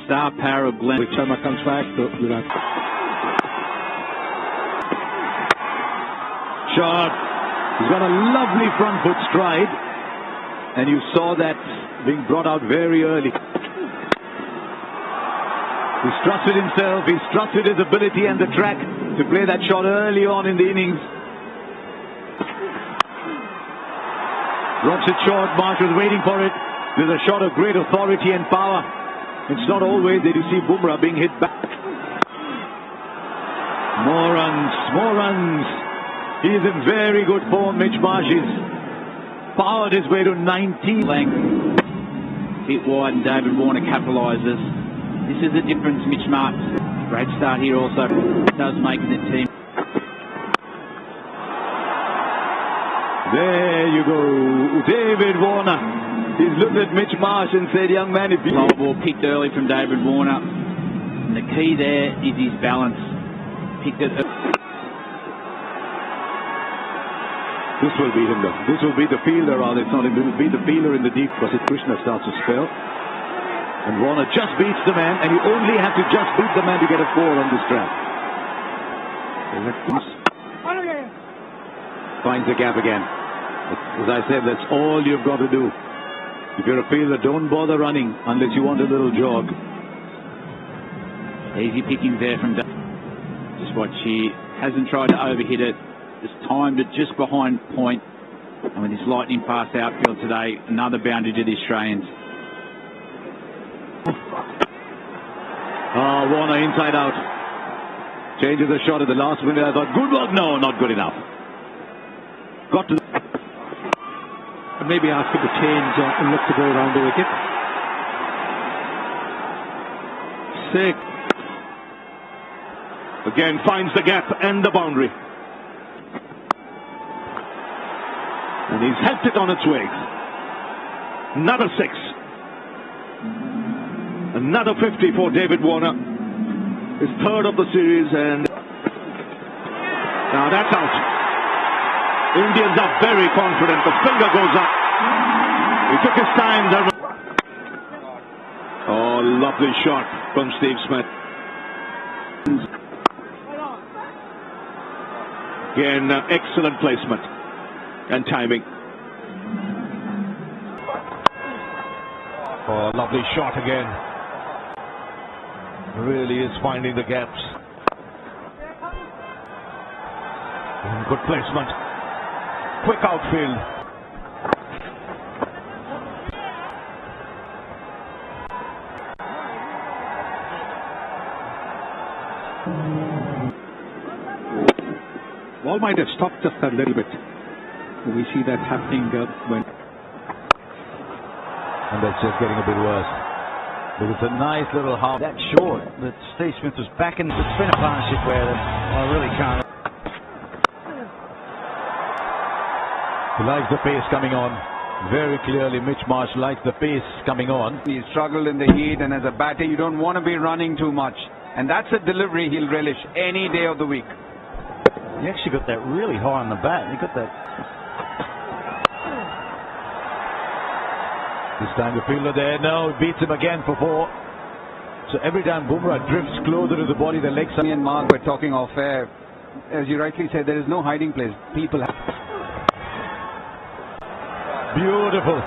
star power of Glenn. Sharma comes back to Virat. Shot. He's got a lovely front foot stride, and you saw that being brought out very early. He's trusted himself, he's trusted his ability and the track to play that shot early on in the innings. Drops it short. Marsh was waiting for it. There's a shot of great authority and power. It's not always that you see Bumrah being hit back. More runs, more runs. He is in very good form. Mitch Marsh is powered his way to 19. Length. Hit wide and David Warner capitalises. This is the difference, Mitch Marsh. Great start here also. Does make the team. There you go. David Warner. He's looked at Mitch Marsh and said, young man, if you... Low ball picked early from David Warner. And the key there is his balance. Picked it. This will beat him though. This will be the fielder, rather. It's not him. It will be the fielder in the deep because if Krishna starts to spell. And Warner just beats the man, and you only have to just beat the man to get a 4 on this track. Finds the gap again. As I said, that's all you've got to do. If you're a fielder, don't bother running unless you want a little jog. Easy pickings there from just watch here. Hasn't tried to overhit it. Just timed it just behind point. And with this lightning fast outfield today, another boundary to the Australians. Warner inside out. Changes the shot at the last minute. I thought, good work. No, not good enough. Got to... Maybe ask him to change and look to go around the wicket. Sick. Again finds the gap and the boundary. And he's helped it on its way. Another 6. Another 50 for David Warner. His 3rd of the series, and now that's out. Indians are very confident. The finger goes up. He took his time. Oh, lovely shot from Steve Smith. Again, excellent placement and timing. Oh, lovely shot again. Really is finding the gaps. Good placement. Quick outfield. Ball might have stopped just a little bit. We see that happening when... And that's just getting a bit worse. But it's a nice little half. That short that Steve Smith was back in. It's been a partnership where I really can't. He likes the pace coming on. Very clearly, Mitch Marsh likes the pace coming on. He struggled in the heat, and as a batter, you don't want to be running too much. And that's a delivery he'll relish any day of the week. He actually got that really high on the bat. He got that. This time the fielder there, no, beats him again for 4. So every time Bumrah drifts closer to the body, the legs... Me and Mark were talking off air. As you rightly said, there is no hiding place. People have... Beautiful.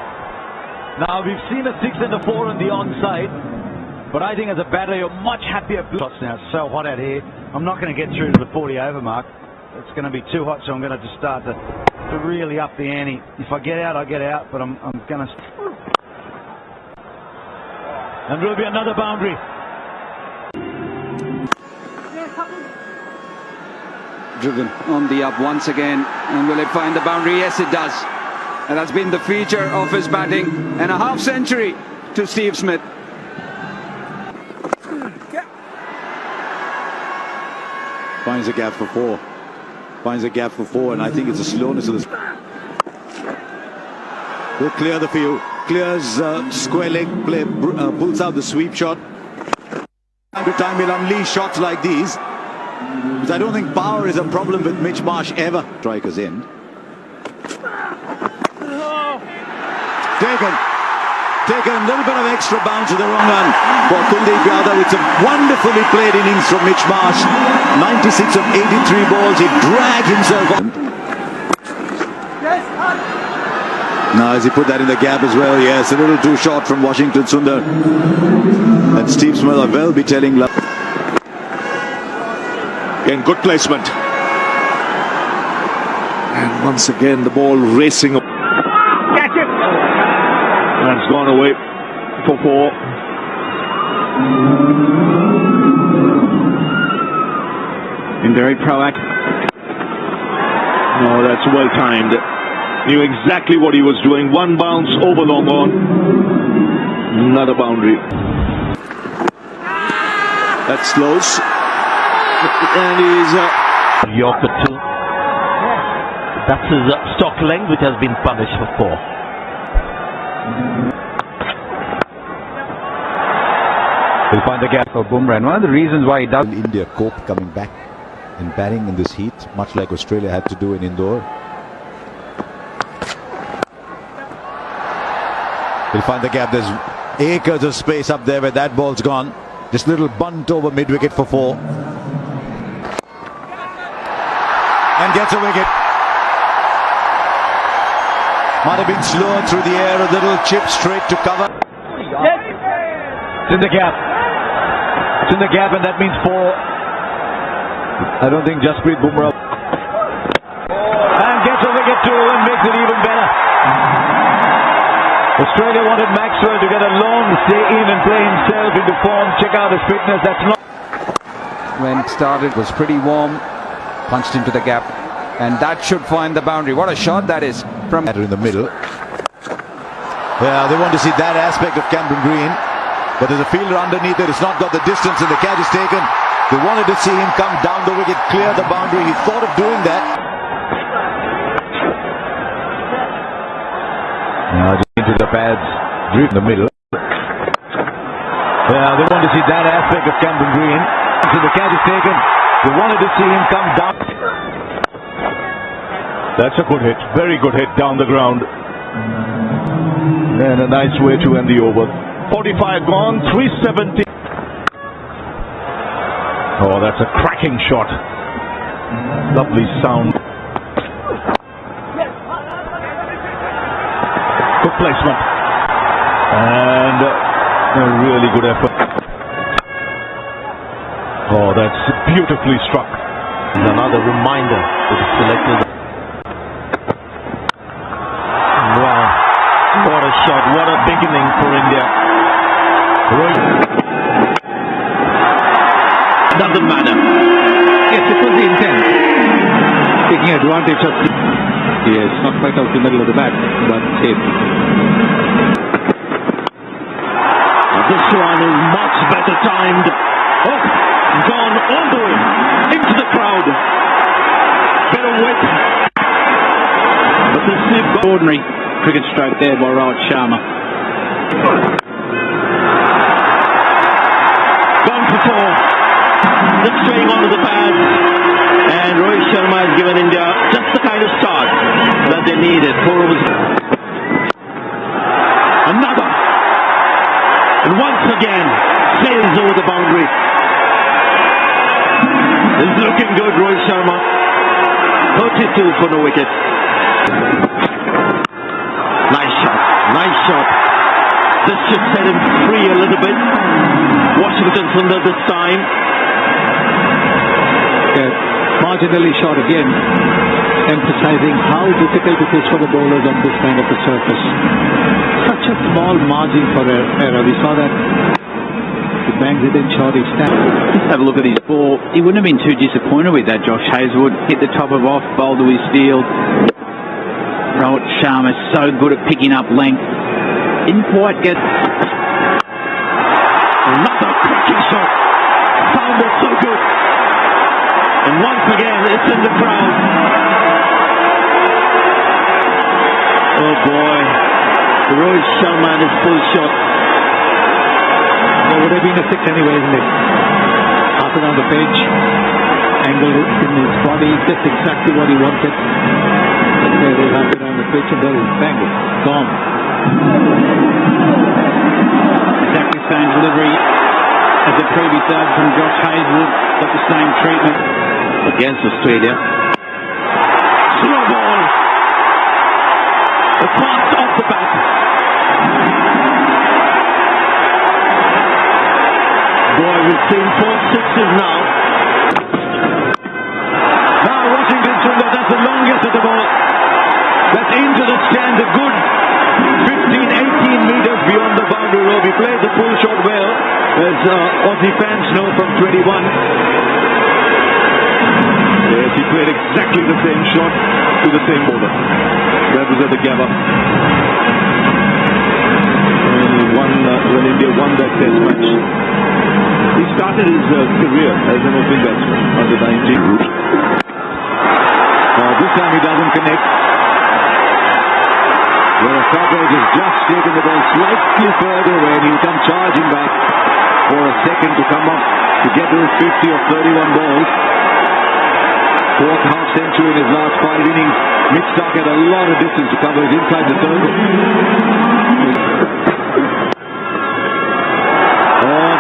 Now we've seen a 6 and a 4 on the onside, but I think as a batter you're much happier. Shots now, it's so hot out here. I'm not going to get through to the 40 over mark. It's going to be too hot, so I'm going to just start to really up the ante. If I get out, I get out, but I'm going to... And there will be another boundary. Driven on the up once again, and will it find the boundary? Yes, it does. And that's been the feature of his batting, and a half century to Steve Smith. Finds a gap for 4. Finds a gap for 4, and I think it's a slowness of this. Will clear the field. Clears square leg play, pulls out the sweep shot. Every time he'll unleash shots like these. Because I don't think power is a problem with Mitch Marsh ever. Strikers in. Taken. taken a little bit of extra bounce with the wrong one for Kuldeep Yadav. It's a wonderfully played innings from Mitch Marsh. 96 of 83 balls. He dragged himself on. Now, as he put that in the gap as well, yes, a little too short from Washington Sundar. And Steve Smith will be telling. Again, good placement. And once again, the ball racing. Catch it! And it's gone away for 4. Been very proactive. No, that's well timed. Knew exactly what he was doing. One bounce over long on. Another boundary. That slows. And he's Yorker too. That's his stock length, which has been punished for 4. He'll find the gap for Bumrah. And one of the reasons why he does. India cope coming back and batting in this heat, much like Australia had to do in Indore. He'll find the gap. There's acres of space up there where that ball's gone. Just a little bunt over mid-wicket for 4. And gets a wicket. Might have been slow through the air, a little chip straight to cover. It's in the gap. It's in the gap, and that means 4. I don't think Jasprit Bumrah. And gets a wicket too, and makes it even better. Australia wanted Maxwell to get a long stay in and play himself into form. Check out his fitness. That's not. When it started, was pretty warm. Punched into the gap, and that should find the boundary. What a shot that is from In the middle. Yeah, they want to see that aspect of Cameron Green, but there's a fielder underneath it. It's not got the distance, and the catch is taken. They wanted to see him come down the wicket, clear the boundary. He thought of doing that. Now into the pads, in the middle. Yeah, they want to see that aspect of Cameron Green. So the catch is taken. They wanted to see him come down. That's a good hit. Very good hit down the ground. And a nice way to end the over. 45 gone, 370. Oh, that's a cracking shot. Lovely sound. Good placement. And a really good effort. Oh, that's beautifully struck. And another reminder to the selectors. Wow. What a shot. What a beginning for India. Doesn't matter. Yes, it was the intent. Taking advantage of. Yes, not quite out the middle of the bat, but safe. This one is much better timed. Oh, gone all the way into the crowd. Better width. But this is Ordinary cricket stroke there by Rohit Sharma. gone for 4. Just straying onto the pads. And Rohit Sharma has given India just the kind of start that they needed. 4 overs. Another. And once again, sails over the boundary. It's looking good, Rohit Sharma. 32 for no wicket. Nice shot, nice shot. This should set him free a little bit. Washington Sundar this time. Marginally short again, emphasizing how difficult it is for the bowlers on this kind of a surface. Such a small margin for error. We saw that he bangs it in short each time. Just have a look at his ball. He wouldn't have been too disappointed with that, Josh Hazlewood. Hit the top of off, bowled to his field. Rohit Sharma so good at picking up length. Didn't quite get... Another cracking shot. Sounded so good. And once again, it's in the crowd. Oh boy. Rohit Sharma and his full shot. There would have been a 6 anyway, isn't it? Half around the pitch, angle in his body, just exactly what he wanted. There is half around the pitch and there is bang, gone. Exactly same delivery as the previous over from Josh Hazelwood. Got the same treatment against Australia. Slow ball. The pass off the bat. Boy, we've seen 4 sixes now. Now Washington Sundar, that's the longest of the ball. That's into the stands, a good 15-18 meters beyond the boundary row. He plays the full shot well, as Aussie fans know from 21. Yes, he played exactly the same shot to the same bowler. That was at the Gabba. When India won that test match. He started his career as an opening batsman under the 19 route. This time he doesn't connect. Where Cockroach has just taken the ball slightly further away, and he'll come charging back for a second to come up to get to his 50 of 31 balls. Fourth half century in his last 5 innings. Mitch Starc had a lot of distance to cover. He's inside the circle.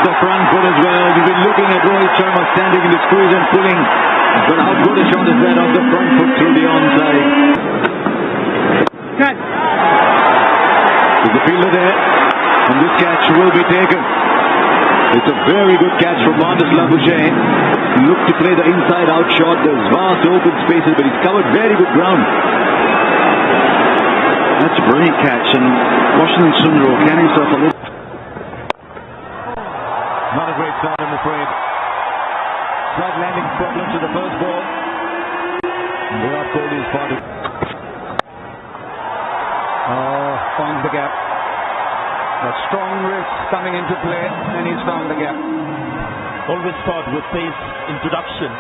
The front foot as well. We've been looking at Rohit Sharma standing in the squeeze and pulling, but how good a shot is that off the front foot through the onside? Catch. There's the fielder there, and this catch will be taken. It's a very good catch from Marnus Labuschagne. Looked to play the inside-out shot. There's vast open spaces, but he's covered very good ground. That's a brilliant catch, and Washington Sundar will count himself a little. Not a great start, I'm afraid. Slight landing problem to the first ball. Virat Kohli is spotted. Finds the gap. A strong wrist coming into play, and he's found the gap. Always thought with pace introduction,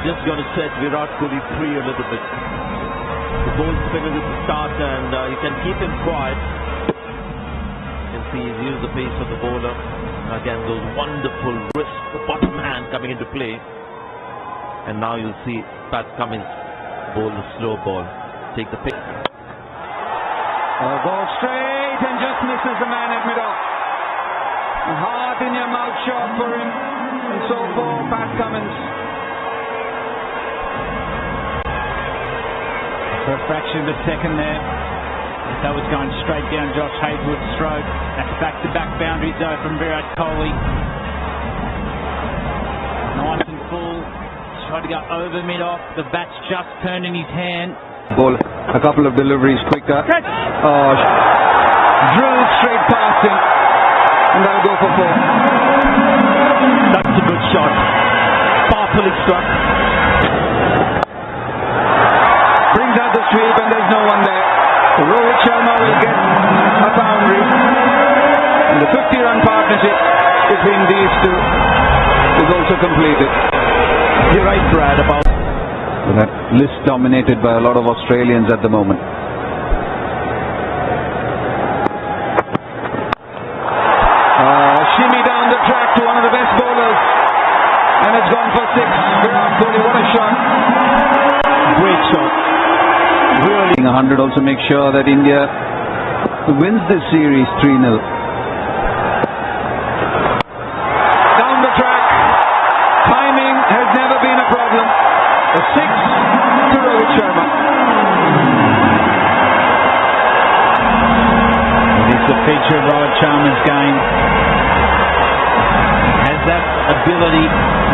just got to set Virat Kohli free a little bit. The ball's better with the start, and you can keep him quiet. You can see he's used the pace of the bowler. Again, those wonderful wrists, the bottom hand coming into play. And now you'll see Pat Cummins bowl the slow ball. Take the pick. Ball straight and just misses the man at mid-off. A heart in your mouth shot for him. And so for Pat Cummins. For a fraction of a second there. That was going straight down Josh Hazelwood's throat. That's back-to-back boundaries though from Virat Kohli. Nice and full. Tried to go over mid-off. The bat's just turned in his hand. Ball a couple of deliveries quicker. Drilled straight past him. And that'll go for 4. That's a good shot. Powerfully struck. Brings out the sweep, and there's no one there. Rohit Sharma will get a boundary. And the 50-run partnership between these two is also completed. You're right, Brad, about that list dominated by a lot of Australians at the moment. Shimmy down the track to one of the best bowlers. And it's gone for 6. Virat Kohli, what a shot. Great shot. Really. 100 also make sure that India wins this series 3-0. Down the track. Timing has never been a problem. A 6 to Rohit Sharma. It's a feature of Rohit Sharma's game. He has that ability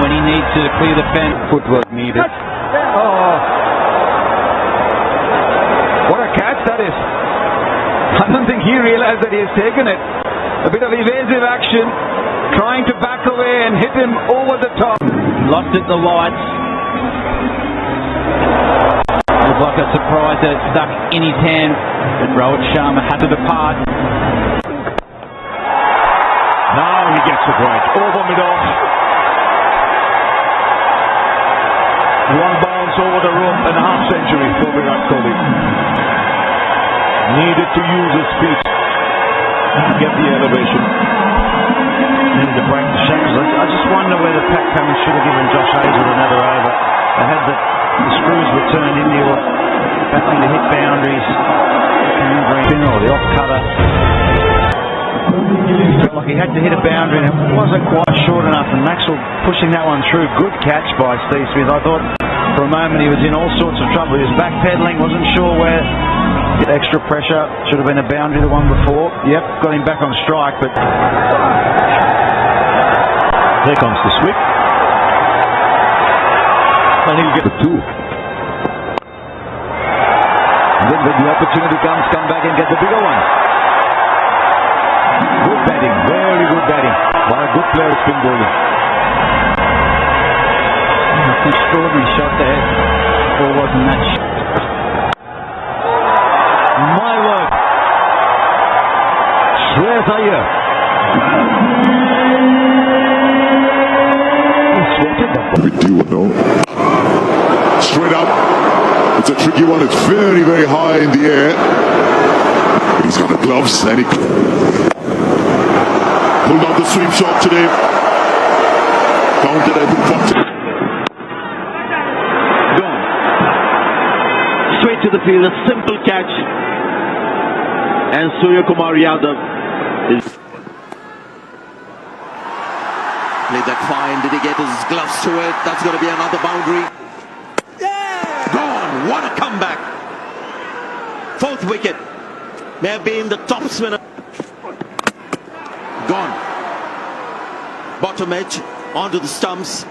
when he needs to clear the fence. Footwork needed. What a catch that is. I don't think he realized that he has taken it. A bit of evasive action, trying to back away and hit him over the top. Lost at the lights. It was like a surprise that it stuck in his hand, but Rohit Sharma had to depart. Now he gets the break. Over mid-off. One bounce over the rope and a half century for Virat Kohli. Needed to use his feet to get the elevation. Needed to break the shackles. I just wonder whether Pat Cummins should have given Josh Hazelwood another over. They had the screws were turned. India were battling to hit boundaries. Or the off cutter. Felt like he had to hit a boundary and it wasn't quite short enough, and Maxwell pushing that one through. Good catch by Steve Smith. I thought for a moment he was in all sorts of trouble. He was backpedaling, wasn't sure where. Extra pressure. Should have been a boundary the one before. Yep, got him back on strike, but Here comes the sweep. And he'll get the two. And then when the opportunity comes, come back and get the bigger one. Good batting, very good batting by a good player, spin bowling. That's an extraordinary shot there. Or wasn't that shot? My word. Shreyas Iyer. With you know. Straight up. It's a tricky one. It's very, very high in the air. He's got the gloves and he pulled out the sweep shot today. Counted, I think, Gone. Straight to the field, a simple catch. And Surya Kumar Yadav is... Played that fine. Did he get his gloves to it? That's going to be another boundary. Gone. What a comeback. Fourth wicket. May have been the top spinner. Gone. Bottom edge onto the stumps.